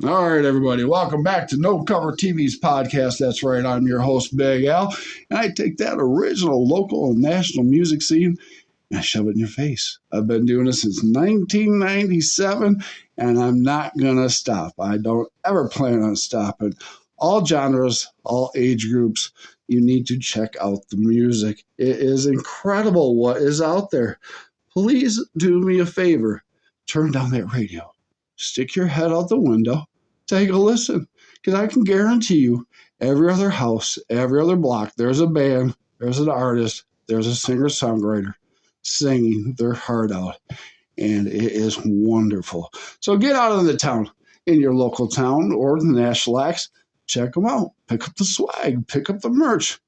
All right, everybody, welcome back to No Cover TV's podcast. That's right, I'm your host, Big Al, and I take that original local and national music scene and I shove it in your face. I've been doing this since 1997, and I'm not going to stop. I don't ever plan on stopping. All genres, all age groups, you need to check out the music. It is incredible what is out there. Please do me a favor, turn down that radio. Stick your head out the window, take a listen, because I can guarantee you every other house, every other block, there's a band, there's an artist, there's a singer-songwriter singing their heart out, and it is wonderful. So get out of the town, in your local town or the national acts, check them out, pick up the swag, pick up the merch,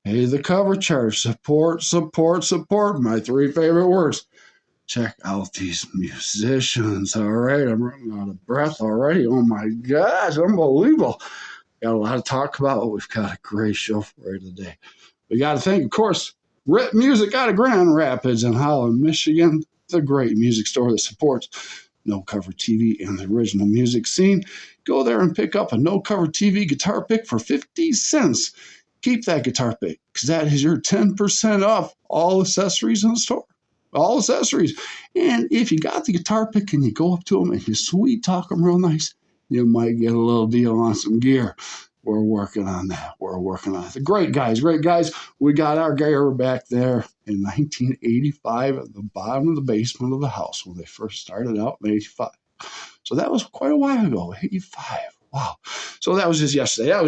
pay the cover charge, support, support, support, my three favorite words. Check out these musicians. All right, I'm running out of breath already. Oh my gosh, unbelievable. Got a lot to talk about. We've got a great show for you today. We got to thank, of course, Rip Music out of Grand Rapids in Holland, Michigan, the great music store that supports No Cover TV and the original music scene. Go there and pick up a No Cover TV guitar pick for 50 cents. Keep that guitar pick, because that is your 10% off all accessories in the store. All accessories. And if you got the guitar pick and you go up to them and you sweet talk them real nice, you might get a little deal on some gear. We're working on that. We're working on it. Great guys, great guys. We got our gear back there in 1985 at the bottom of the basement of the house when they first started out in 85. So that was quite a while ago, 85. Wow. So that was just yesterday. Oh,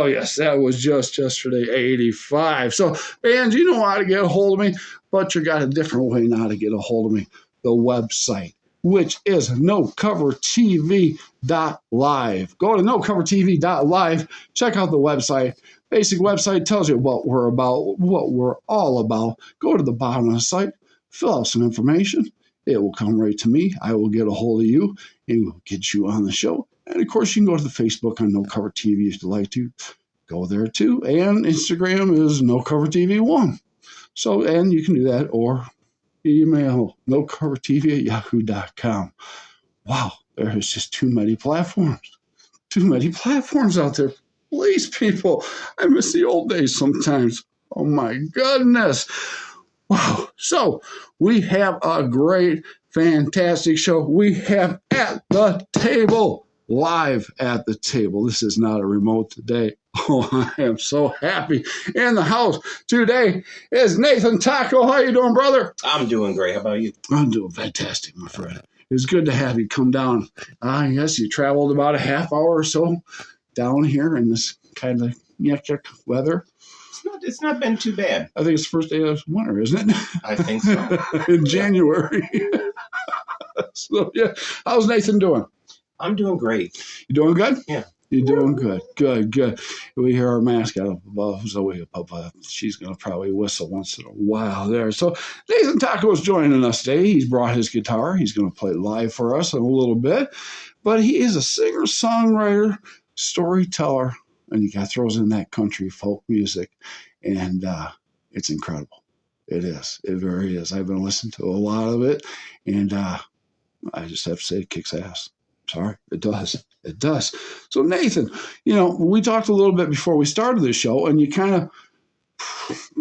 yes, that was just yesterday, 85. So, bands, you know how to get a hold of me, but you got a different way now to get a hold of me. The website, which is nocovertv.live. Go to nocovertv.live. Check out the website. Basic website tells you what we're about, what we're all about. Go to the bottom of the site, fill out some information. It will come right to me. I will get a hold of you, and we'll get you on the show. And, of course, you can go to the Facebook on No Cover TV if you'd like to. Go there, too. And Instagram is No Cover TV 1. So, and you can do that, or email nocovertv@yahoo.com. Wow, there is just too many platforms. Too many platforms out there. Please, people, I miss the old days sometimes. Oh, my goodness. Wow. So we have a great, fantastic show. We have At the Table, live at the table. This is not a remote today. Oh, I am so happy. In the house today is Nathan Taco. How you doing, brother? I'm doing great. How about you? I'm doing fantastic, my friend. It's good to have you come down. I guess you traveled about a half hour or so down here in this kind of yuck weather. It's not been too bad. I think it's the first day of winter, isn't it? I think so. In January. So, yeah. How's Nathan doing? I'm doing great. You doing good? Yeah. You're doing good. Good. We hear our mascot up above, so she's going to probably whistle once in a while there. So Nathan Taco is joining us today. He's brought his guitar. He's going to play live for us in a little bit. But he is a singer, songwriter, storyteller, and he throws in that country folk music. And it's incredible. It is. It very is. I've been listening to a lot of it, and I just have to say it kicks ass. Sorry, it does. It does. So, Nathan, we talked a little bit before we started the show, and you kind of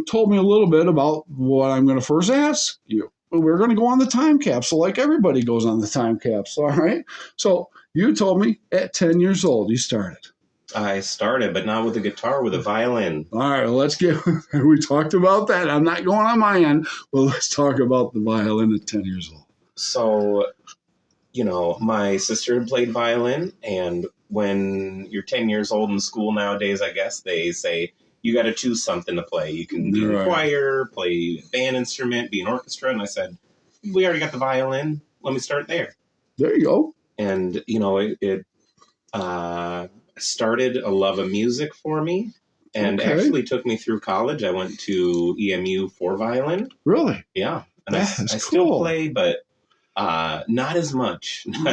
told me a little bit about what I'm going to first ask you. We're going to go on the time capsule like everybody goes on the time capsule, all right? So, you told me at 10 years old you started. I started, but not with a guitar, with a violin. All right, we talked about that. I'm not going on my end, but let's talk about the violin at 10 years old. So, my sister had played violin, and when you're 10 years old in school nowadays, I guess, they say you got to choose something to play. You can be in a choir, play a band instrument, be an orchestra. And I said, we already got the violin. Let me start there. There you go. And, it started a love of music for me, and actually took me through college. I went to EMU for violin. Really? Yeah. And I still play, but not as much. Okay,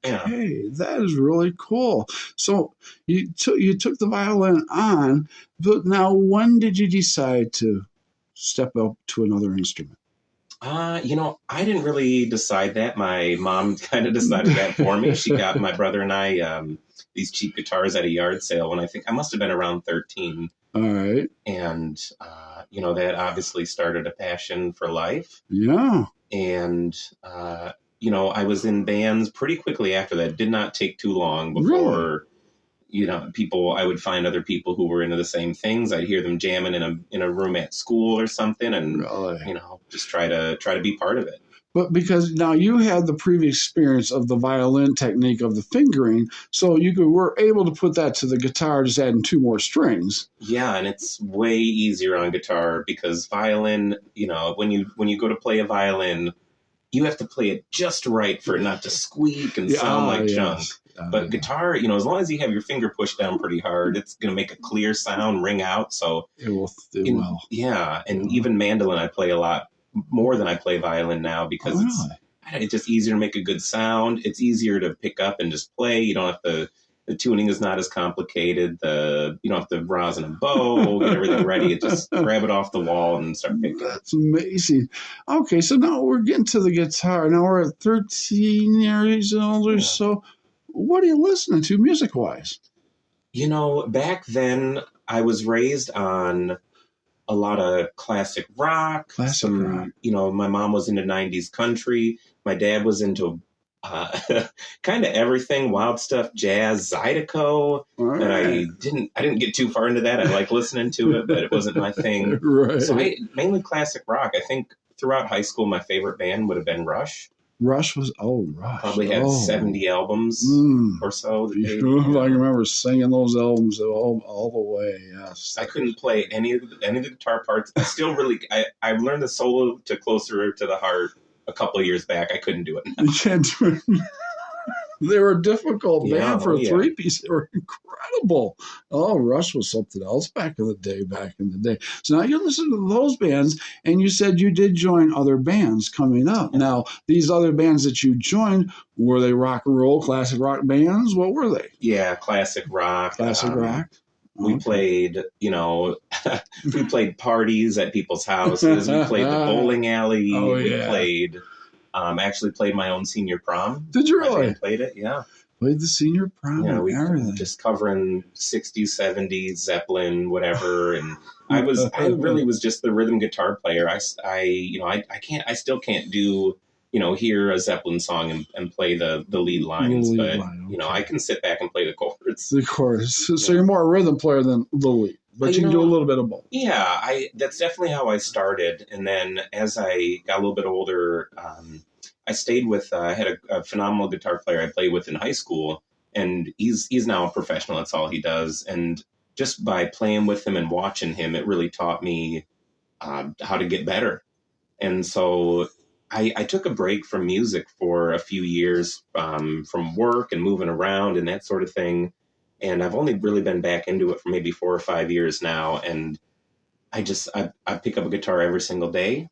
yeah. That is really cool. So you took the violin on, but now when did you decide to step up to another instrument? I didn't really decide that. My mom kind of decided that for me. She got my brother and I these cheap guitars at a yard sale when I must have been around 13. All right. And, that obviously started a passion for life. Yeah. And, I was in bands pretty quickly after that. It did not take too long before, I would find other people who were into the same things. I'd hear them jamming in a room at school or something and, just try to be part of it. But because now you had the previous experience of the violin technique of the fingering, so were able to put that to the guitar, just adding 2 more strings. Yeah, and it's way easier on guitar because violin, when you go to play a violin, you have to play it just right for it not to squeak and sound like junk. But guitar, as long as you have your finger pushed down pretty hard, it's going to make a clear sound, ring out. So it will. Yeah, and even mandolin I play a lot more than I play violin now because it's just easier to make a good sound. It's easier to pick up and just play. You don't have to. The tuning is not as complicated. You don't have to rosin a bow, get everything ready. You just grab it off the wall and start picking. That's amazing. Okay, so now we're getting to the guitar. Now we're at 13 years old or so. What are you listening to music-wise? Back then I was raised on a lot of classic rock. Rock. My mom was into 90s country. My dad was into kind of everything, wild stuff, jazz, Zydeco. Right. And I didn't get too far into that. I like listening to it, but it wasn't my thing. Right. So mainly classic rock. I think throughout high school, my favorite band would have been Rush. Rush. Probably had 70 albums or so. I can remember singing those albums all the way. Yes, I couldn't play any of the guitar parts. I still I learned the solo to Closer to the Heart a couple of years back. I couldn't do it. You can't do it. They were a difficult band for a 3-piece. They were incredible. Oh, Rush was something else back in the day. So now you listen to those bands, and you said you did join other bands coming up. Now, these other bands that you joined, were they rock and roll, classic rock bands? What were they? Yeah, classic rock. Classic rock. We played, we played parties at people's houses. We played the bowling alley. We played... actually played my own senior prom. Did you really? Played it, yeah. Played the senior prom. Yeah, we just covering 60s, 70s, Zeppelin, whatever. And I really was just the rhythm guitar player. I still can't do, hear a Zeppelin song and play the lead lines, I can sit back and play the chords. The chords. So you're more a rhythm player than the lead. But you can do a little bit of both. Yeah, that's definitely how I started. And then as I got a little bit older, I stayed with, I had a phenomenal guitar player I played with in high school. And he's now a professional. That's all he does. And just by playing with him and watching him, it really taught me how to get better. And so I took a break from music for a few years from work and moving around and that sort of thing. And I've only really been back into it for maybe 4 or 5 years now. And I pick up a guitar every single day.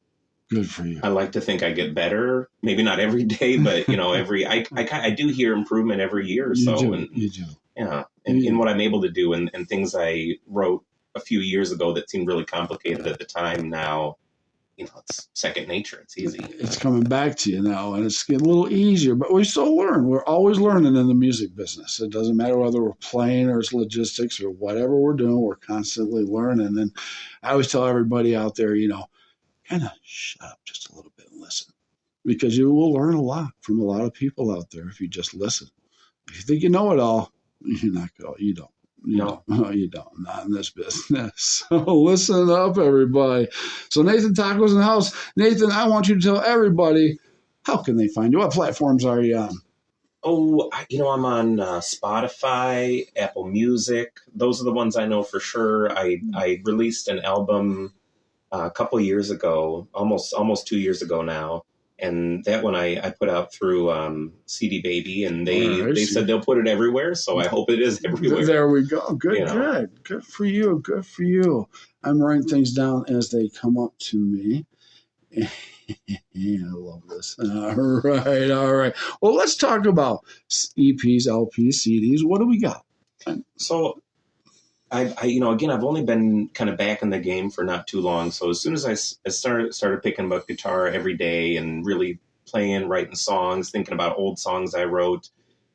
Good for you. I like to think I get better. Maybe not every day, but I do hear improvement every year or so. You do. Yeah. And in what I'm able to do and things I wrote a few years ago that seemed really complicated at the time now, it's second nature. It's easy. It's coming back to you now, and it's getting a little easier. But we still learn. We're always learning in the music business. It doesn't matter whether we're playing or it's logistics or whatever we're doing. We're constantly learning. And I always tell everybody out there, kind of shut up just a little bit and listen, because you will learn a lot from a lot of people out there if you just listen. If you think you know it all, you're not going. You don't. No, you don't. Not in this business. So listen up, everybody. So Nathan Tacco's in the house. Nathan, I want you to tell everybody, how can they find you? What platforms are you on? Oh, I'm on Spotify, Apple Music. Those are the ones I know for sure. I released an album a couple years ago, almost 2 years ago now. And that one I put out through CD Baby, and they said they'll put it everywhere. So I hope it is everywhere. There we go. Good for you. Good for you. I'm writing things down as they come up to me. I love this. All right. Well, let's talk about EPs, LPs, CDs. What do we got? So again, I've only been kind of back in the game for not too long. So as soon as I started picking up guitar every day and really playing, writing songs, thinking about old songs I wrote,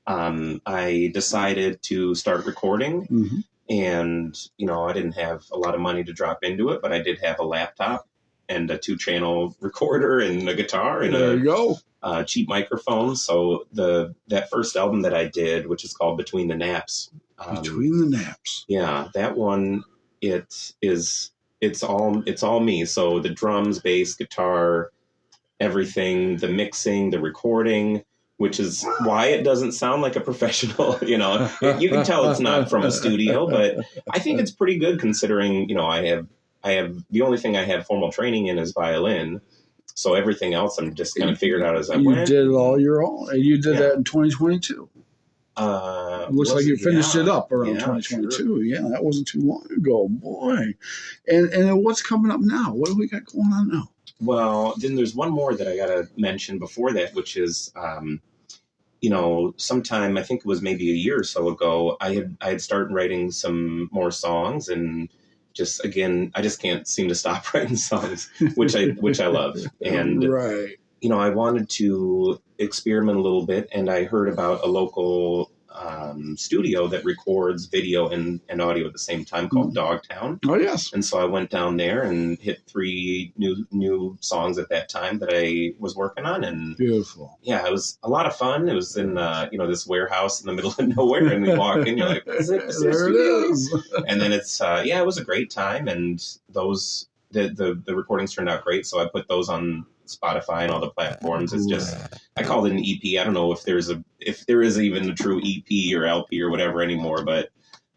I decided to start recording. Mm-hmm. And, I didn't have a lot of money to drop into it, but I did have a laptop and a 2-channel recorder and a guitar and there you go. Cheap microphone. So that first album that I did, which is called Between the Naps. Between the Naps. Yeah, that one, it's all me. So the drums, bass, guitar, everything, the mixing, the recording, which is why it doesn't sound like a professional, you can tell it's not from a studio, but I think it's pretty good considering, I have the only thing I had formal training in is violin. So everything else I'm just kind of figured out as I went. You did it all your own. And you did that in 2022. It looks like you finished it up around 2022. Sure. Yeah, that wasn't too long ago. Boy. And what's coming up now? What do we got going on now? Well, then there's one more that I got to mention before that, which is, sometime, I think it was maybe a year or so ago, I had started writing some more songs, and just, again, I just can't seem to stop writing songs, which I love. And, right. I wanted to experiment a little bit, and I heard about a local studio that records video and audio at the same time called Dogtown. Oh, yes. And so I went down there and hit 3 new songs at that time that I was working on. And beautiful. Yeah, it was a lot of fun. It was in, this warehouse in the middle of nowhere, and we walk in, you're like, is there it is. And then it's, it was a great time. And the recordings turned out great. So I put those on Spotify and all the platforms. It's just, I call it an EP. I don't know if there is even a true EP or LP or whatever anymore, but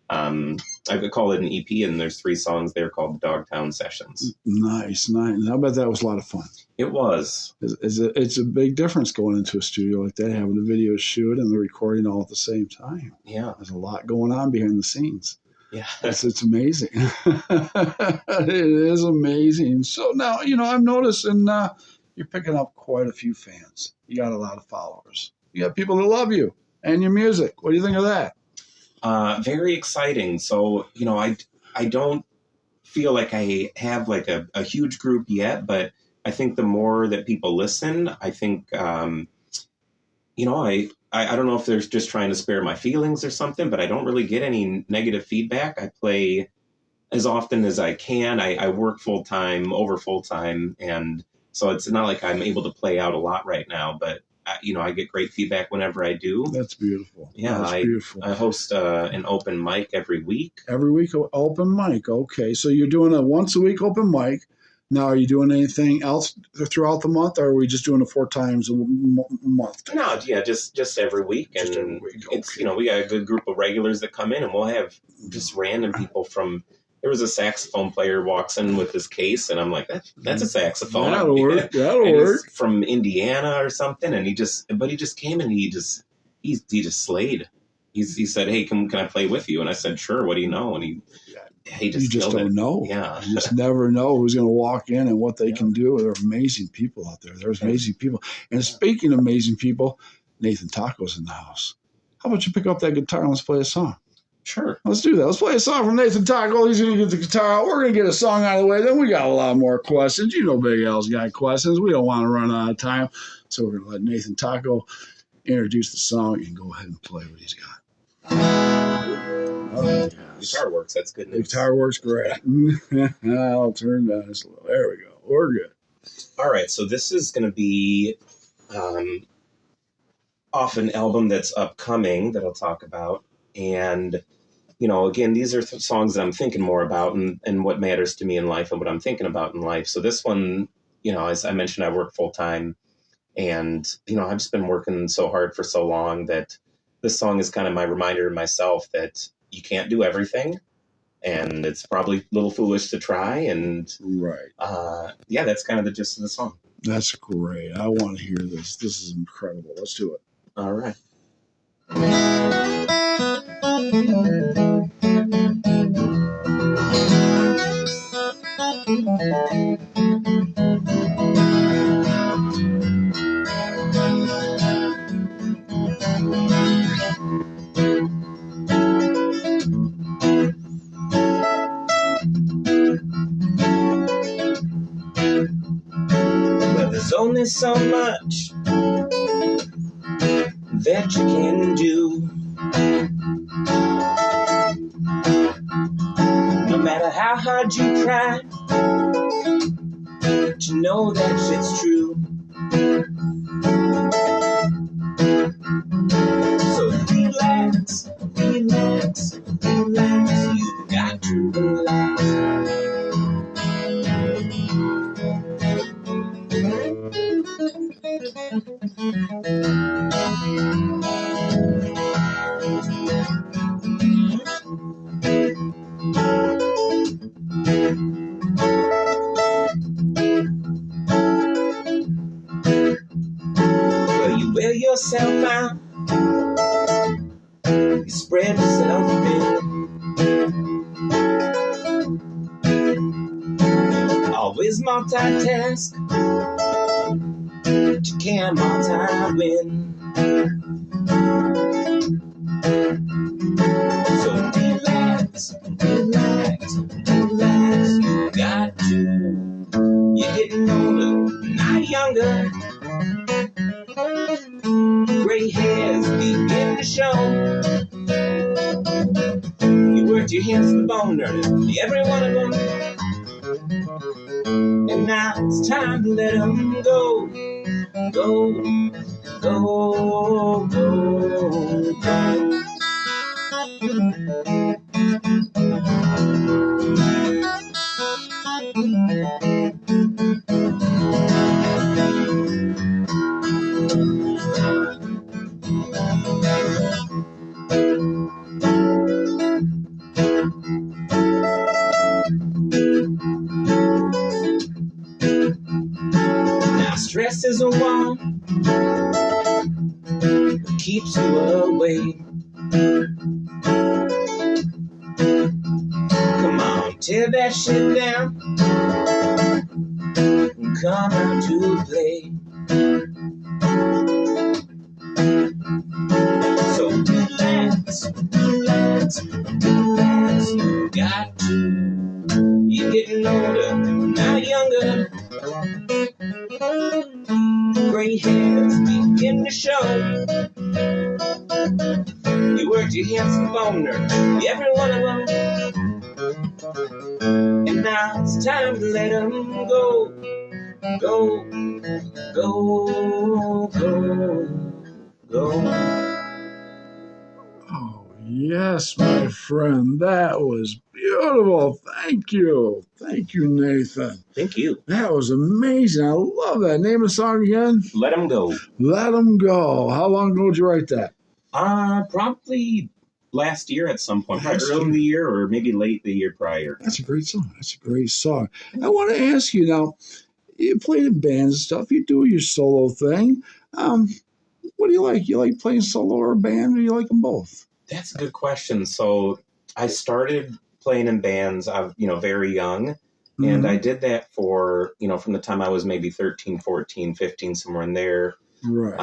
I could call it an EP, and there's 3 songs there called the Dogtown Sessions. Nice. I bet that was a lot of fun. It was. It's a big difference going into a studio like that, having the video shoot and the recording all at the same time. Yeah. There's a lot going on behind the scenes. Yeah. It's amazing. It is amazing. So now, I've noticed, and you're picking up quite a few fans. You got a lot of followers. You got people that love you and your music. What do you think of that? Very exciting. So, I don't feel like I have like a huge group yet, but I think the more that people listen, I think, I don't know if they're just trying to spare my feelings or something, but I don't really get any negative feedback. I play as often as I can. I work full-time, over full-time, and so it's not like I'm able to play out a lot right now, but I get great feedback whenever I do. That's beautiful. Yeah, that's beautiful. I host an open mic every week. Every week, open mic. Okay, so you're doing a once-a-week open mic. Now, are you doing anything else throughout the month, or are we just doing it 4 times a month? No, yeah, just every week. And just every week. Okay. It's, we got a good group of regulars that come in, and we'll have just random people from... There was a saxophone player walks in with his case, and I'm like, that's a saxophone. That'll work. That'll work. From Indiana or something, and he just came and he just slayed. He said, "Hey, can I play with you?" And I said, "Sure. What do you know?" And he just don't know. Yeah, you just never know who's going to walk in and what they can do. There are amazing people out there. There's amazing people. And speaking of amazing people, Nathan Taco's in the house. How about you pick up that guitar and let's play a song? Sure. Let's do that. Let's play a song from Nathan Taco. He's going to get the guitar out. We're going to get a song out of the way. Then we got a lot more questions. Big Al's got questions. We don't want to run out of time. So we're going to let Nathan Taco introduce the song and go ahead and play what he's got. Guitar works. That's good news. Guitar works great. I'll turn down this a little. There we go. We're good. All right. So this is going to be off an album that's upcoming that I'll talk about. And again, these are songs that I'm thinking more about and what matters to me in life and what I'm thinking about in life. So this one, as I mentioned, I work full time, and, I've just been working so hard for so long that this song is kind of my reminder to myself that you can't do everything, and it's probably a little foolish to try. And right. That's kind of the gist of the song. That's great. I want to hear this. This is incredible. Let's do it. All right. is so much that you can do. No matter how hard you try to know that shit's true. So relax, relax, relax. You've got to relax. Well, you wear yourself out, you spread yourself thin. Always multitask, but you can't multi-win. So relax, relax, relax. You got to. You're getting older, not younger. Gray hairs begin to show. You worked your hands to the bone, dirty, every one of them. And now it's time to let them go. Go, go, go, go. Now stress is a wall that keeps you away. Come on, tear that shit down and come out to play. So relax, relax, relax. You got to. You're getting older, not younger. Gray hairs begin to show. You worked your hands to bone, every one of them. And now it's time to let them go. Go, go, go, go. Oh, yes, my friend. That was beautiful. Thank you. Thank you, Nathan. Thank you. That was amazing. I love that. Name of the song again? Let them go. Let 'em Go. How long ago did you write that? Probably last year at some point. Last Early in the year or maybe late the year prior. That's a great song. That's a great song. I want to ask you now, you played in bands and stuff. You do your solo thing. What do you like? You like playing solo or band, or you like them both? That's a good question. So I started playing in bands, very young. And I did that for, from the time I was maybe 13, 14, 15, somewhere in there. Right.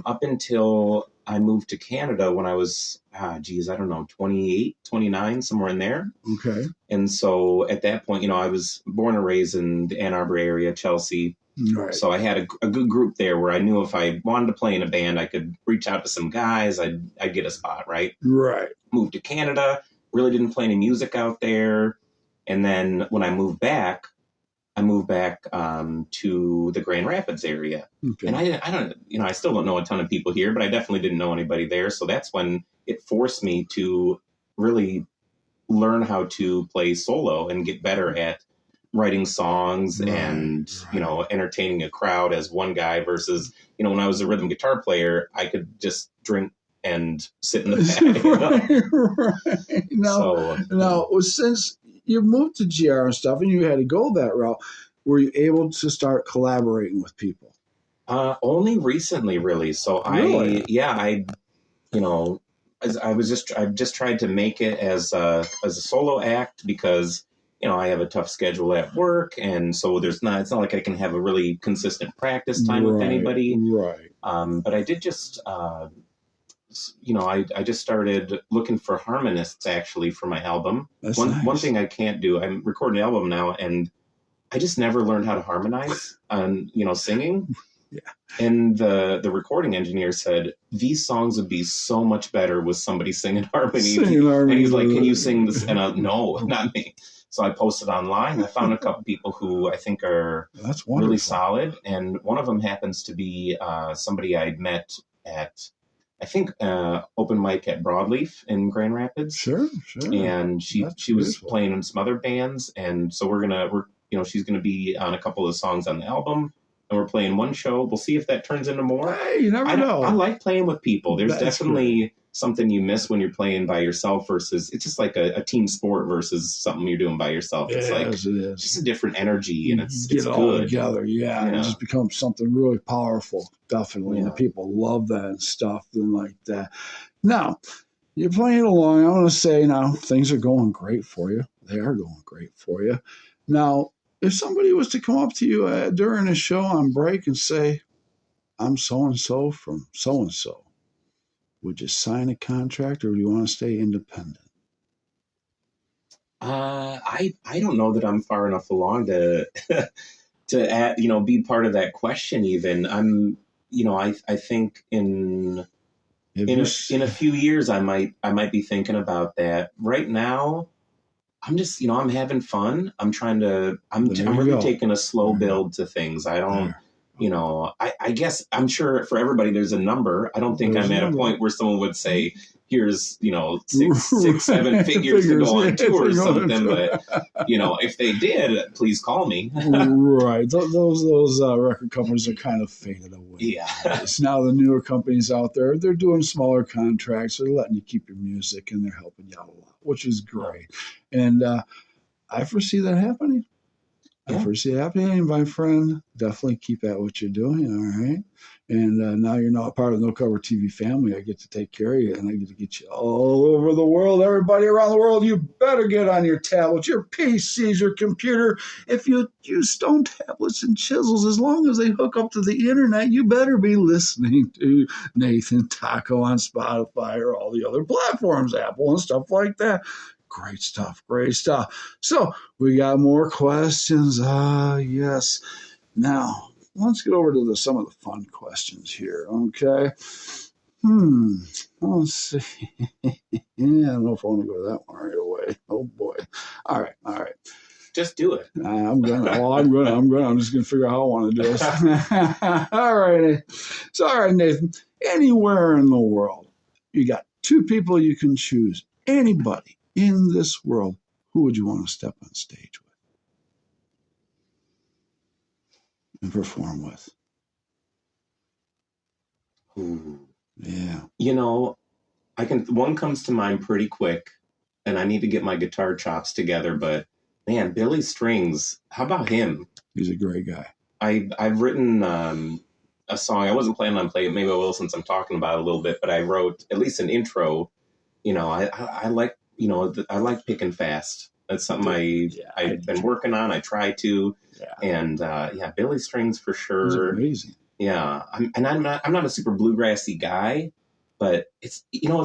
Up until I moved to Canada when I was, 28, 29, somewhere in there. Okay. And so at that point, I was born and raised in the Ann Arbor area, Chelsea. Right. So I had a good group there where I knew if I wanted to play in a band, I could reach out to some guys. I'd get a spot, right? Right. Moved to Canada, really didn't play any music out there. And then when I moved back to the Grand Rapids area. Okay. And I still don't know a ton of people here, but I definitely didn't know anybody there. So that's when it forced me to really learn how to play solo and get better at writing songs and, entertaining a crowd as one guy versus, when I was a rhythm guitar player, I could just drink and sit in the back. Right. Now, since you moved to GR and stuff and you had to go that route, were you able to start collaborating with people? Only recently, really. So really? I've just tried to make it as a solo act because, I have a tough schedule at work. And so it's not like I can have a really consistent practice time with anybody. Right. But I did just, I just started looking for harmonists actually for my album. That's One nice. thing I can't do, I'm recording an album now and I just never learned how to harmonize on, singing. And the recording engineer said, these songs would be so much better with somebody singing harmony. And he's like, can you sing this? And no, not me. So I posted online. I found a couple people who I think are really solid. And one of them happens to be somebody I'd met at, I think, open mic at Broadleaf in Grand Rapids. Sure. And she was playing in some other bands. And so she's going to be on a couple of songs on the album. And we're playing one show. We'll see if that turns into more. Hey, you never know. I like playing with people. There's definitely something you miss when you're playing by yourself versus it's just like a team sport versus something you're doing by yourself. It's just a different energy, and it's good. All together, and it just becomes something really powerful. Definitely, and people love that and stuff and like that. Now, you're playing along. I want to say now things are going great for you. They are going great for you. Now, if somebody was to come up to you during a show on break and say, I'm so-and-so from so-and-so, would you sign a contract or do you want to stay independent? I don't know that I'm far enough along to be part of that question even. I'm, I think in a few years I might be thinking about that. Right now, I'm just, I'm having fun. I'm really taking a slow build to things. I don't, I guess I'm sure for everybody there's a number. I don't think I'm at a point where someone would say, here's, 6, 7 figures to go on tour or something. But, if they did, please call me. Right. Those record companies are kind of faded away. Yeah. It's now the newer companies out there, they're doing smaller contracts. They're letting you keep your music and they're helping you out a lot, which is great. And I foresee that happening. Yeah. I foresee it happening, my friend. Definitely keep at what you're doing, all right? And now you're not part of the No Cover TV family. I get to take care of you, and I get to get you all over the world. Everybody around the world, you better get on your tablets, your PCs, your computer. If you use stone tablets and chisels, as long as they hook up to the internet, you better be listening to Nathan Taco on Spotify or all the other platforms, Apple and stuff like that. Great stuff. So we got more questions. Yes. Now, let's get over to some of the fun questions here, okay? Let's see. I don't know if I want to go to that one right away. Oh, boy. All right. Just do it. I'm just going to figure out how I want to do this. All right. So, all right, Nathan. Anywhere in the world, you got 2 people you can choose. Anybody in this world, who would you want to step on stage with and perform with? Ooh. Yeah. One comes to mind pretty quick, and I need to get my guitar chops together, but man, Billy Strings, how about him? He's a great guy. I've written a song. I wasn't planning on playing it. Maybe I will since I'm talking about it a little bit, but I wrote at least an intro. I like, I like picking fast. That's something I've been working on. I try to, and Billy Strings for sure. He's amazing. Yeah, I'm not a super bluegrassy guy, but it's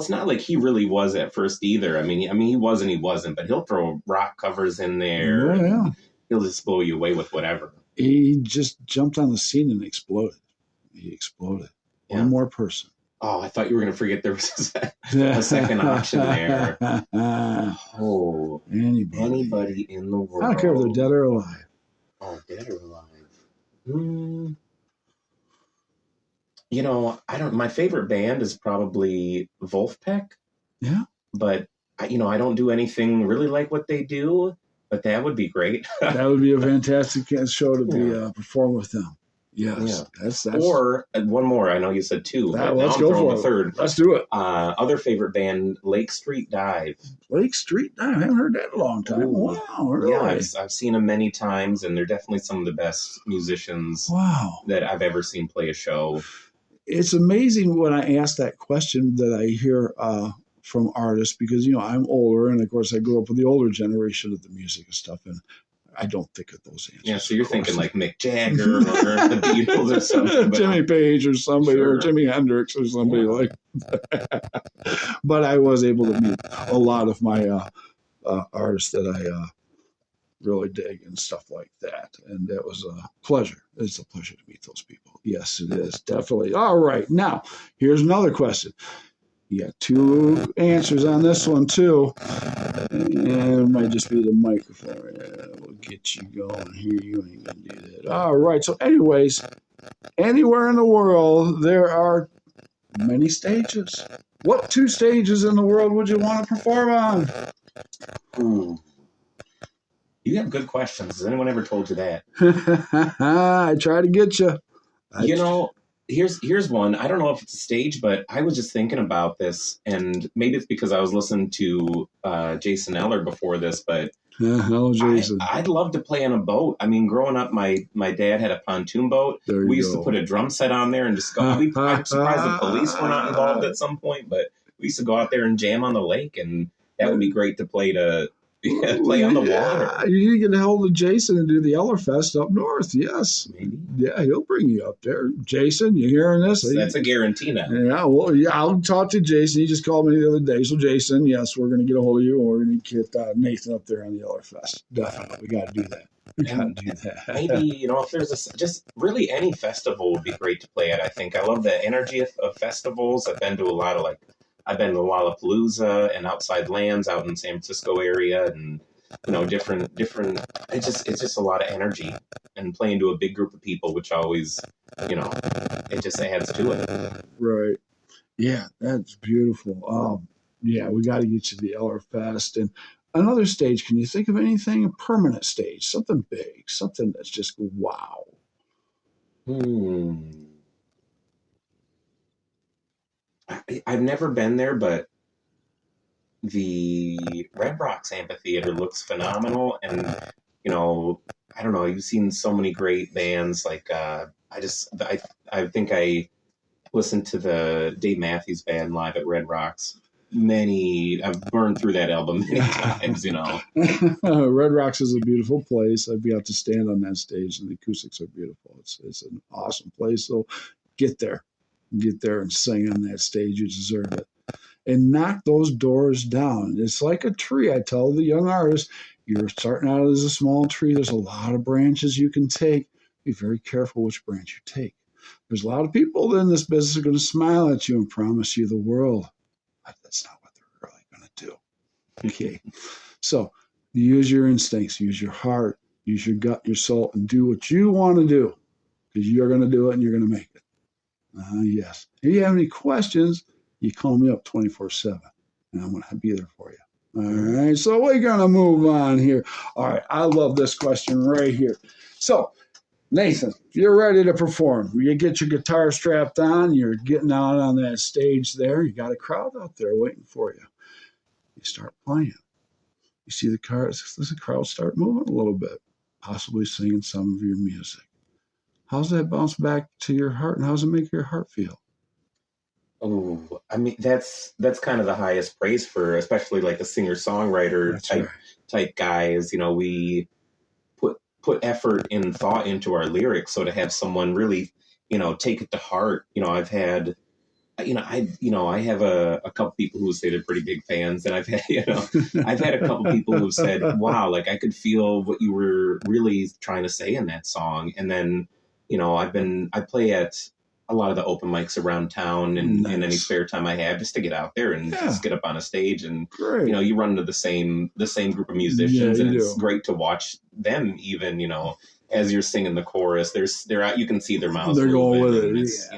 not like he really was at first either. I mean he was and he wasn't, but he'll throw rock covers in there. Yeah. He'll just blow you away with whatever. He just jumped on the scene and exploded. Yeah. One more person. Oh, I thought you were going to forget there was a second option there. Oh, anybody in the world. I don't care if they're dead or alive. Oh, dead or alive. My favorite band is probably Wolfpack. Yeah. But, I don't do anything really like what they do, but that would be great. That would be a fantastic show to be perform with them. Yes. Yeah. That's Or one more. I know you said 2. Let's go for a third. Let's do it. Other favorite band, Lake Street Dive. Lake Street Dive. I haven't heard that in a long time. Ooh. Wow. Really? Yeah, I've seen them many times, and they're definitely some of the best musicians that I've ever seen play a show. It's amazing when I ask that question that I hear from artists because, I'm older, and of course I grew up with the older generation of the music and stuff, and I don't think of those answers. Yeah, so you're thinking like Mick Jagger or the Beatles or something. Jimmy Page or somebody, or Jimi Hendrix or somebody like that. But I was able to meet a lot of my artists that really dig and stuff like that. And that was a pleasure. It's a pleasure to meet those people. Yes, it is. Definitely. All right. Now, here's another question. You got two answers on this one, too. And it might just be the microphone. We'll get you going here. You ain't going to do that. All right. So, anyways, anywhere in the world, there are many stages. What two stages in the world would you want to perform on? Ooh. You have good questions. Has anyone ever told you that? I try to get you. Here's one. I don't know if it's a stage, but I was just thinking about this, and maybe it's because I was listening to Jason Eller before this, but hello, Jason. I'd love to play on a boat. I mean, growing up, my dad had a pontoon boat. We used to put a drum set on there and just go. I'm surprised the police were not involved at some point, but we used to go out there and jam on the lake, and that would be great to play on the water. You can hold of Jason and do the Ellerfest up north. Yes, maybe. Yeah, he'll bring you up there. Jason, you hearing this? That's a guarantee now. Yeah, well, yeah, I'll talk to Jason. He just called me the other day. So, Jason, yes, we're going to get a hold of you, and we're going to get Nathan up there on the Ellerfest. Definitely, we got to do that. We got to do that. Maybe if there's just really any festival would be great to play at. I think I love the energy of festivals. I've been to a lot of I've been to Lollapalooza and Outside Lands out in San Francisco area, and different. It's just a lot of energy, and playing to a big group of people, which always, it just adds to it. Right. Yeah, that's beautiful. Yeah, we got to get you the Ellerfest and another stage. Can you think of anything? A permanent stage, something big, something that's just wow. I've never been there, but the Red Rocks Amphitheater looks phenomenal. And, I don't know, you've seen so many great bands. Like, I think I listened to the Dave Matthews Band live at Red Rocks. I've burned through that album many times, Red Rocks is a beautiful place. I've got to stand on that stage, and the acoustics are beautiful. It's an awesome place. So get there and sing on that stage. You deserve it. And knock those doors down. It's like a tree. I tell the young artists, you're starting out as a small tree. There's a lot of branches you can take. Be very careful which branch you take. There's a lot of people in this business who are going to smile at you and promise you the world. But that's not what they're really going to do. Okay. So use your instincts, use your heart, use your gut, your soul, and do what you want to do, because you're going to do it and you're going to make it. Yes. If you have any questions, you call me up 24/7, and I'm going to be there for you. All right. So we're going to move on here. All right. I love this question right here. So, Nathan, you're ready to perform. You get your guitar strapped on. You're getting out on that stage there. You got a crowd out there waiting for you. You start playing. You see the crowd start moving a little bit, possibly singing some of your music. How's that bounce back to your heart, and how's it make your heart feel? Oh, I mean, that's kind of the highest praise for, especially like a singer-songwriter type guys. We put effort and thought into our lyrics. So to have someone really, take it to heart, I've had, I have a couple people who say they're pretty big fans, and I've had, I've had a couple people who've said, wow, like I could feel what you were really trying to say in that song. And then, I play at a lot of the open mics around town, and any spare time I have, just to get out there and just get up on a stage, and you run into the same group of musicians, and it's great to watch them even, as you're singing the chorus, they're out, you can see their mouths. They're going with it. It's,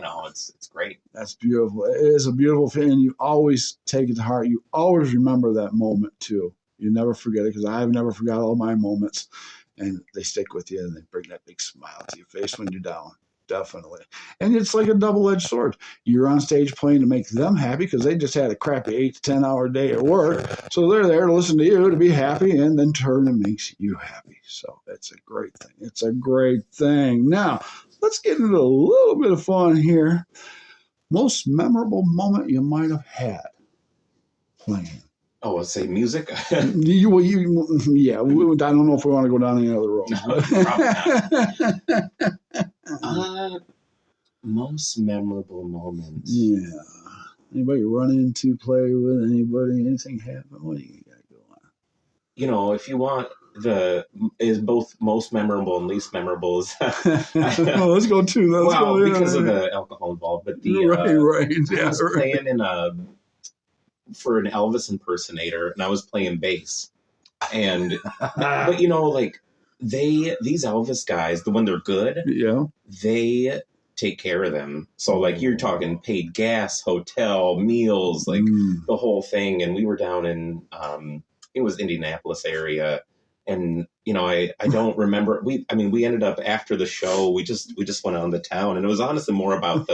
it's great. That's beautiful. It is a beautiful thing, and you always take it to heart. You always remember that moment too. You never forget it, because I've never forgot all my moments, and they stick with you, and they bring that big smile to your face when you're down. Definitely. And it's like a double-edged sword. You're on stage playing to make them happy, because they just had a crappy 8 to 10 hour day at work. So they're there to listen to you, to be happy, and then turn and makes you happy. So it's a great thing. It's a great thing. Now, let's get into a little bit of fun here. Most memorable moment you might have had playing. Oh, let's say music. Yeah. I don't know if we want to go down any other road. No, probably not. Most memorable moments. Yeah. Anybody run into, play with anybody? Anything happen? What do you got going on? If you want is both most memorable and least memorable is well, let's go to that. Well, because of the alcohol involved, but the right. Yeah, I was playing for an Elvis impersonator, and I was playing bass, and but like these Elvis guys, when they're good, they take care of them. So like you're talking paid gas, hotel, meals, like the whole thing. And we were down in it was Indianapolis area. And, I don't remember. We ended up after the show, we just went on the town, and it was honestly more about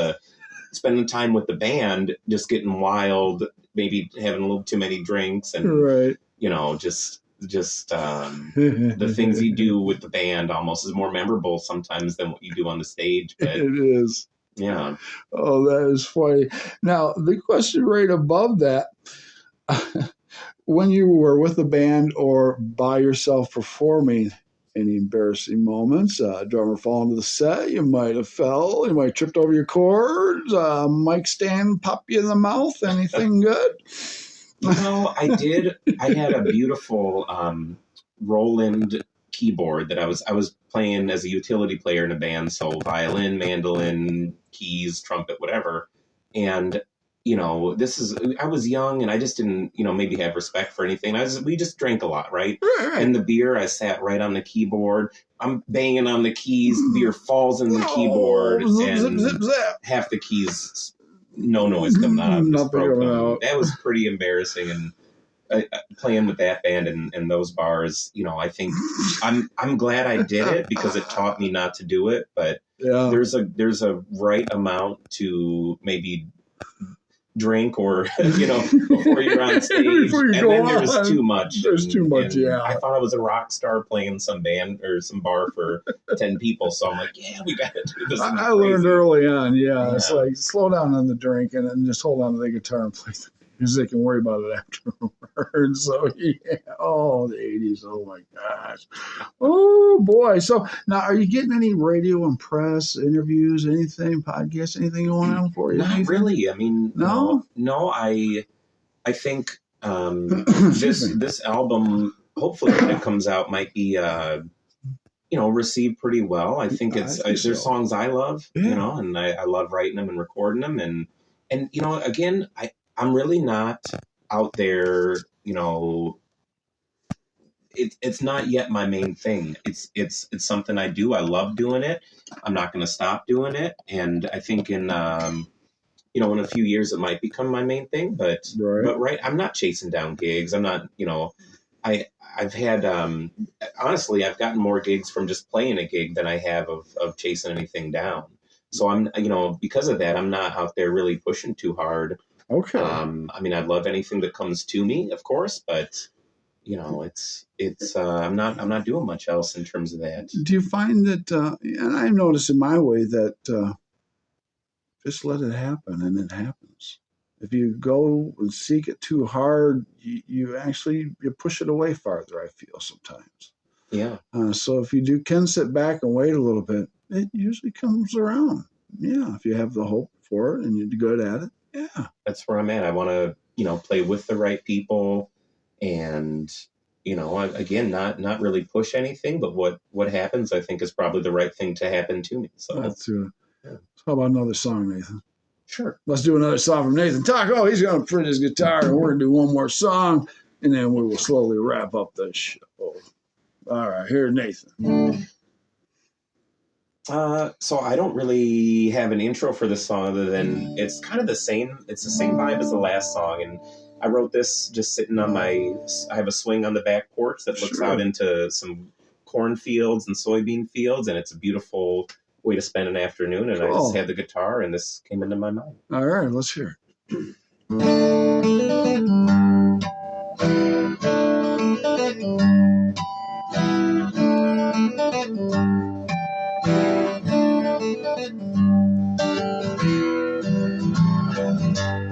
spending time with the band, just getting wild, maybe having a little too many drinks and, just the things you do with the band almost is more memorable sometimes than what you do on the stage. But, it is. Yeah. Oh, that is funny. Now, the question right above that, when you were with the band or by yourself performing, any embarrassing moments? Drummer fall into the set, you might have fell, you might have tripped over your chords, mic stand pop you in the mouth, anything good? I did. I had a beautiful Roland keyboard that I was playing as a utility player in a band, so violin, mandolin, keys, trumpet, whatever. And I was young and I just didn't, maybe have respect for anything. We just drank a lot, right? And the beer, I sat right on the keyboard. I'm banging on the keys. Beer falls in the keyboard, and zip, half the keys, no noise coming out. That was pretty embarrassing. And playing with that band and those bars, I think I'm glad I did it because it taught me not to do it. But there's a right amount to maybe drink or before you're on stage, there's too much. There's too much. I thought I was a rock star playing some band or some bar for 10 people, so I'm like, we gotta do this. I learned early on. It's like slow down on the drink and then just hold on to the guitar and play the music and worry about it afterwards. So the 80s. Oh my gosh. Oh boy. So now, are you getting any radio and press interviews, anything, podcasts, anything going on for you? Not really. No. I think this album, hopefully when it comes out, might be received pretty well. I think there's songs I love, and I love writing them and recording them, and again, I'm really not out there, it's not yet my main thing. It's something I do. I love doing it. I'm not going to stop doing it. And I think in a few years it might become my main thing, but I'm not chasing down gigs. I'm not, I've had, honestly, I've gotten more gigs from just playing a gig than I have of chasing anything down. So I'm, because of that, I'm not out there really pushing too hard. Okay. I'd love anything that comes to me, of course, but it's I'm not doing much else in terms of that. Do you find that, and I've noticed in my way that just let it happen and it happens. If you go and seek it too hard, you push it away farther, I feel sometimes. Yeah. So if you can sit back and wait a little bit, it usually comes around. Yeah. If you have the hope for it and you're good at it. Yeah. That's where I'm at. I want to, play with the right people and, again, not really push anything, but what happens, I think, is probably the right thing to happen to me. So that's true. Yeah. How about another song, Nathan? Sure. Let's do another song from Nathan Taco. He's going to print his guitar and we're going to do one more song and then we will slowly wrap up the show. All right. Here's Nathan. So I don't really have an intro for this song other than it's kind of the same. It's the same vibe as the last song. And I wrote this just sitting on I have a swing on the back porch that looks out into some cornfields and soybean fields. And it's a beautiful way to spend an afternoon. And I just had the guitar and this came into my mind. All right, let's hear it.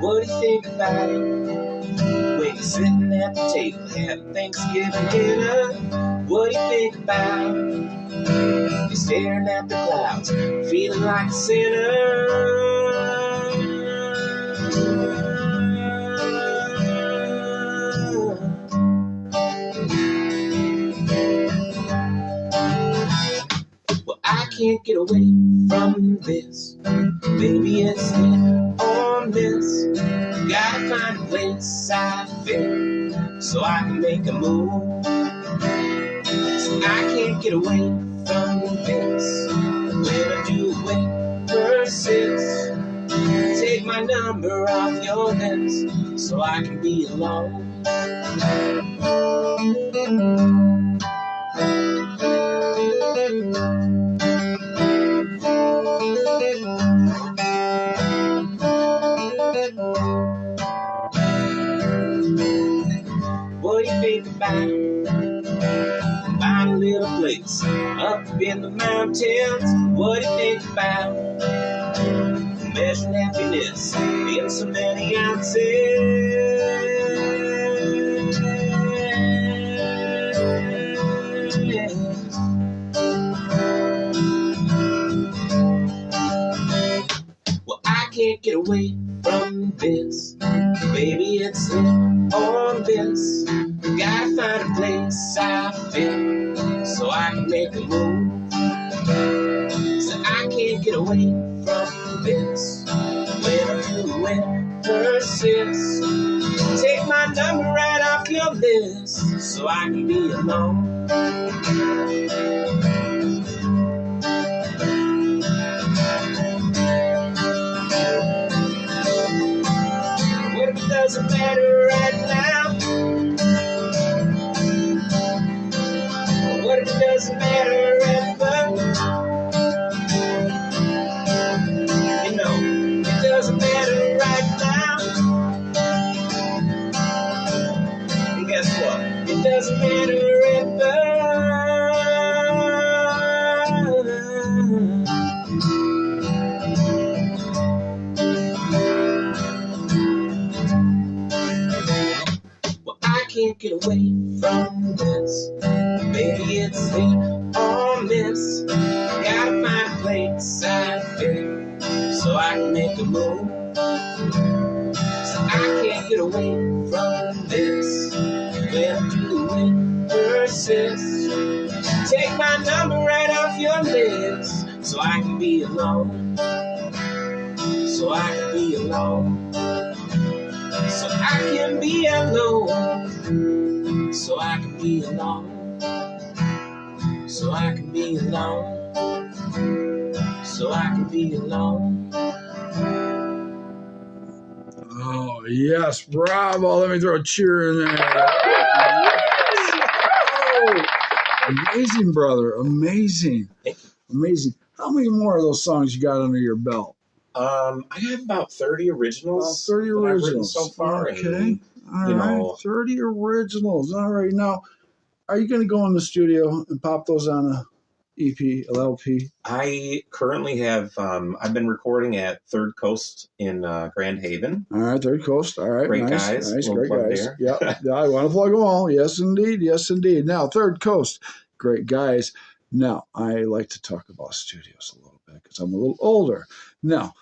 What do you think about it when you're sitting at the table having Thanksgiving dinner? What do you think about it? You're staring at the clouds, feeling like a sinner. can't get away from this. Baby, it's hit or miss. Gotta find a place I fit so I can make a move. So I can't get away from this. When I do, it persists. Take my number off your lips so I can be alone. What do you think about buying a little place up in the mountains? What do you think about measuring happiness in so many ounces? Well, I can't get away from this. Baby, it's it or this. Gotta find a place I fit so I can make a move. So I can't get away from this. When I do, it persists. Take my number right off your list so I can be alone. What if it doesn't matter right now? What if it doesn't matter ever? You know, it doesn't matter right now. And guess what? It doesn't matter ever. Well, I can't get away from this. Baby, it's hit or miss. Gotta find a place I fit so I can make a move. So I can't get away from this. When I do, it persists. Take my number right off your lips so I can be alone. So I can be alone. So I can be alone. So I can be alone. So I can be alone. So I can be alone. Oh, yes. Bravo. Let me throw a cheer in there. Oh, amazing, brother. Amazing. Amazing. How many more of those songs you got under your belt? I have about 30 originals. 30 that I've written originals. so far. Okay. And, All right. 30 originals. All right. Now, are you going to go in the studio and pop those on a EP, LP? I currently have, I've been recording at Third Coast in Grand Haven. All right, Third Coast. All right, Great nice, guys. nice, Little great plug guys. there. Yeah, I want to plug them all. Yes, indeed. Yes, indeed. Now, Third Coast, great guys. Now, I like to talk about studios a little bit because I'm a little older. Now,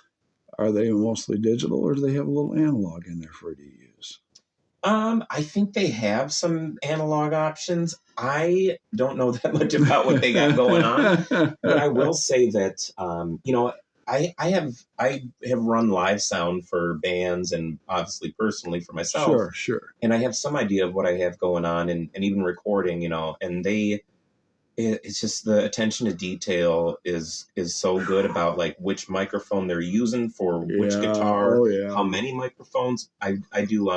are they mostly digital or do they have a little analog in there for you to use? I think they have some analog options. I don't know that much about what they got going on, but I will say that I have run live sound for bands and obviously personally for myself. Sure. And I have some idea of what I have going on and even recording, and it's just the attention to detail is so good about like which microphone they're using for which guitar, how many microphones. I do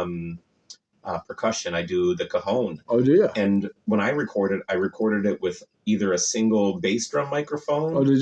percussion. I do the cajon. Oh, do you? And when I recorded it with either a single bass drum microphone or a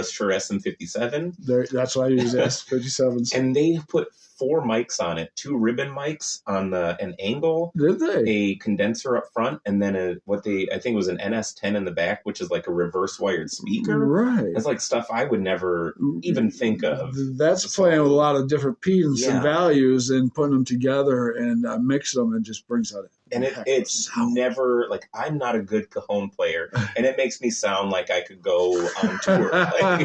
Shure SM57. That's why I use S57s. And they put 4 mics on it, 2 ribbon mics on an angle. Did they? A condenser up front, and then I think it was an NS10 in the back, which is like a reverse wired speaker. Right. It's like stuff I would never even think of. That's playing with a lot of different pedants and values and putting them together and mix them and just brings out it's never like I'm not a good cajon player, and it makes me sound like I could go on tour.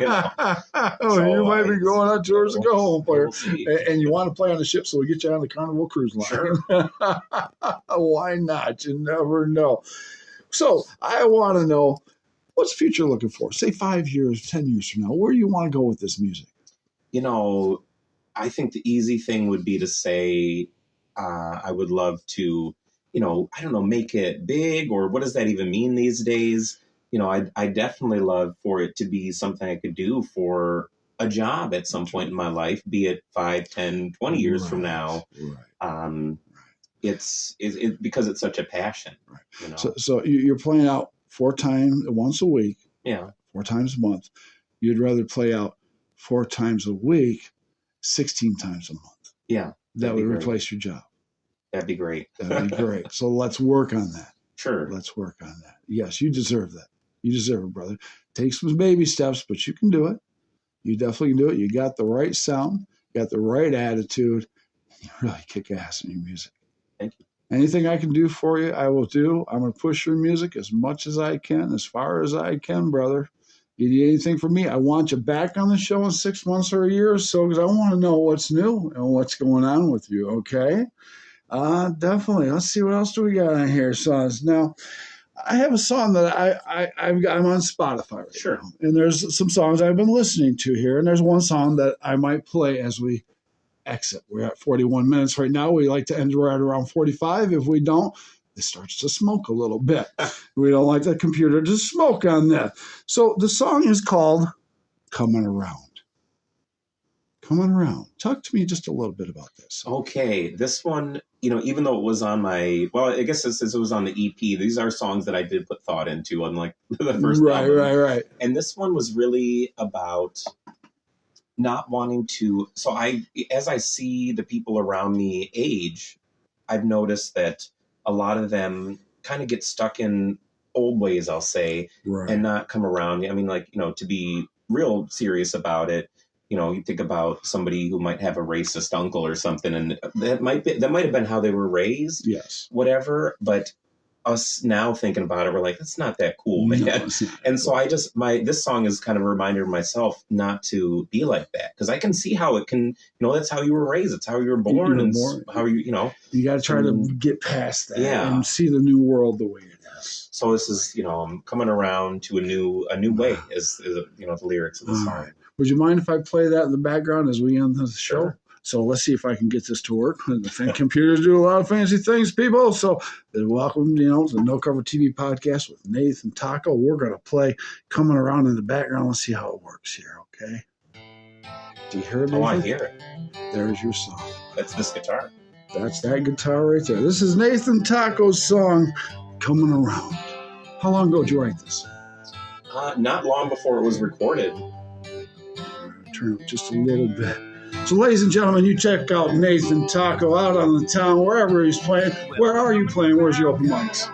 You might be going on tour as a cajon player, and you want to play on the ship, so we get you on the Carnival Cruise Line. Sure. Why not? You never know. So I want to know, What's the future looking for? Say 5 years, 10 years from now. Where do you want to go with this music? I think the easy thing would be to say I would love to, I don't know, make it big, or what does that even mean these days? I definitely love for it to be something I could do for a job at some point in my life, be it 5, 10, 20 years from now. Right. It's because it's such a passion. Right. So you're playing out 4 times, once a week. Yeah. 4 times a month. You'd rather play out 4 times a week, 16 times a month. Yeah. That would replace your job. That'd be great. That'd be great. So let's work on that. Sure. Let's work on that. Yes, you deserve that. You deserve it, brother. Take some baby steps, but you can do it. You definitely can do it. You got the right sound, you got the right attitude. You really kick ass in your music. Thank you. Anything I can do for you, I will do. I'm going to push your music as much as I can, as far as I can, brother. You need anything from me? I want you back on the show in 6 months or a year or so, because I want to know what's new and what's going on with you, okay? Definitely. Let's see, what else do we got on here, sons? Now, I have a song that I'm on Spotify right Sure. now, and there's some songs I've been listening to here, and there's one song that I might play as we exit. We're at 41 minutes right now. We like to end right around 45. If we don't, it starts to smoke a little bit. We don't like the computer to smoke on that. So the song is called Coming Around. Coming Around. Talk to me just a little bit about this. Okay. This one, even though it was on I guess since it was on the EP, these are songs that I did put thought into, unlike the first album. Right. And this one was really about not wanting to. So as I see the people around me age, I've noticed that a lot of them kind of get stuck in old ways, I'll say, and not come around. I mean, to be real serious about it, you think about somebody who might have a racist uncle or something, and that might have been how they were raised. Yes. Whatever. But us now thinking about it, we're like, that's not that cool, man. No, and so this song is kind of a reminder to myself not to be like that, because I can see how it can, that's how you were raised, it's how you were born, how you you got to try to get past that, and see the new world the way it is. So this is, I'm coming around to a new way, is the lyrics of the song. Right. Would you mind if I play that in the background as we end the show? Sure. So let's see if I can get this to work. The computers do a lot of fancy things, people. So welcome, to the No Cover TV podcast with Nathan Taco. We're going to play Coming Around in the background. Let's see how it works here, okay? Do you hear it? Oh, I hear it. There's your song. That's this guitar. That's that guitar right there. This is Nathan Taco's song, Coming Around. How long ago did you write this? Not long before it was recorded. Turn it just a little bit. So, ladies and gentlemen, you check out Nathan Taco out on the town, wherever he's playing. Where are you playing? Where's your open mics?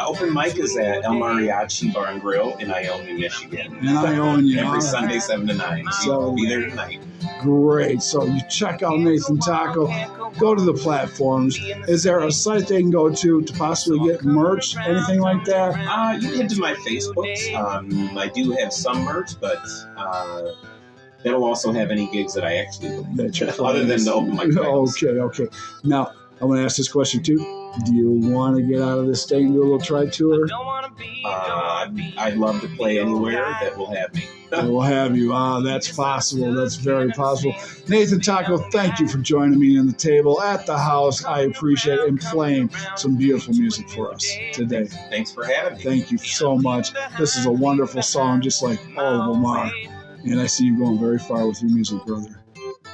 Open mic is at El Mariachi Bar and Grill in Ione, Michigan. In Ione. Every Sunday, 7 to 9. So be there tonight. Great. So you check out Nathan Taco. Go to the platforms. Is there a site they can go to possibly get merch, anything like that? You can head to my Facebooks. I do have some merch, but... that'll also have any gigs that I actually do, other than the open mic. Okay. Now, I'm going to ask this question too. Do you want to get out of this state and do a little tri tour? I'd love to play anywhere that will have me. That will have you. That's possible. That's very possible. Nathan Taco, thank you for joining me in the table at the house. I appreciate it, and playing some beautiful music for us today. Thanks for having me. Thank you so much. This is a wonderful song, just like all of them are. And I see you going very far with your music, brother.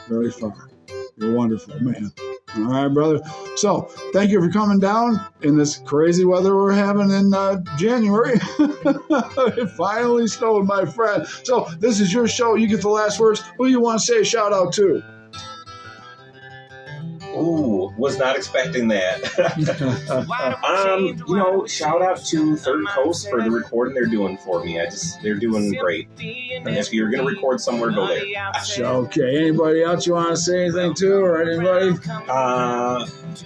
Very far. You're wonderful, man. All right, brother. So, thank you for coming down in this crazy weather we're having in January. It finally snowed, my friend. So, this is your show. You get the last words. Who you want to say a shout out to? Ooh, was not expecting that. Shout out to Third Coast for the recording they're doing for me. They're doing great. And if you're going to record somewhere, go there. Okay. Anybody else you want to say anything to, or anybody?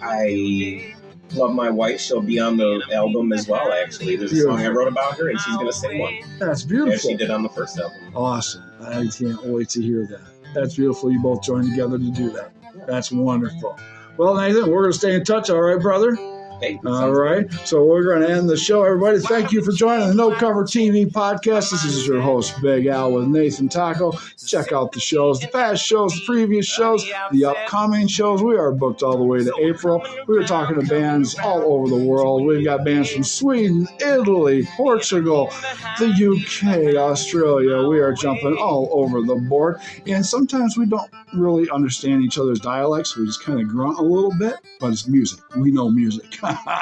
I love my wife. She'll be on the album as well, actually. There's a song I wrote about her, and she's going to sing one. That's beautiful. As she did on the first album. Awesome. I can't wait to hear that. That's beautiful. You both joined together to do that. That's wonderful. Well, Nathan, we're going to stay in touch, all right, brother? Hey, all right. So we're going to end the show, everybody. Thank you for joining the No Cover TV podcast. This is your host, Big Al, with Nathan Taco. Check out the shows, the past shows, the previous shows, the upcoming shows. We are booked all the way to April. We are talking to bands all over the world. We've got bands from Sweden, Italy, Portugal, the UK, Australia. We are jumping all over the board. And sometimes we don't really understand each other's dialects. We just kind of grunt a little bit, but it's music. We know music.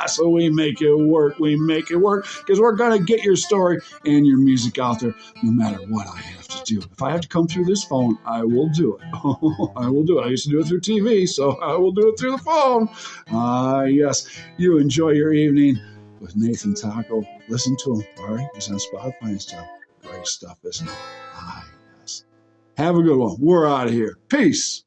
So we make it work. We make it work because we're going to get your story and your music out there no matter what I have to do. If I have to come through this phone, I will do it. I will do it. I used to do it through TV, so I will do it through the phone. Yes, you enjoy your evening with Nathan Taco. Listen to him, all right? He's on Spotify and stuff. Great stuff, isn't it? Yes. Have a good one. We're out of here. Peace.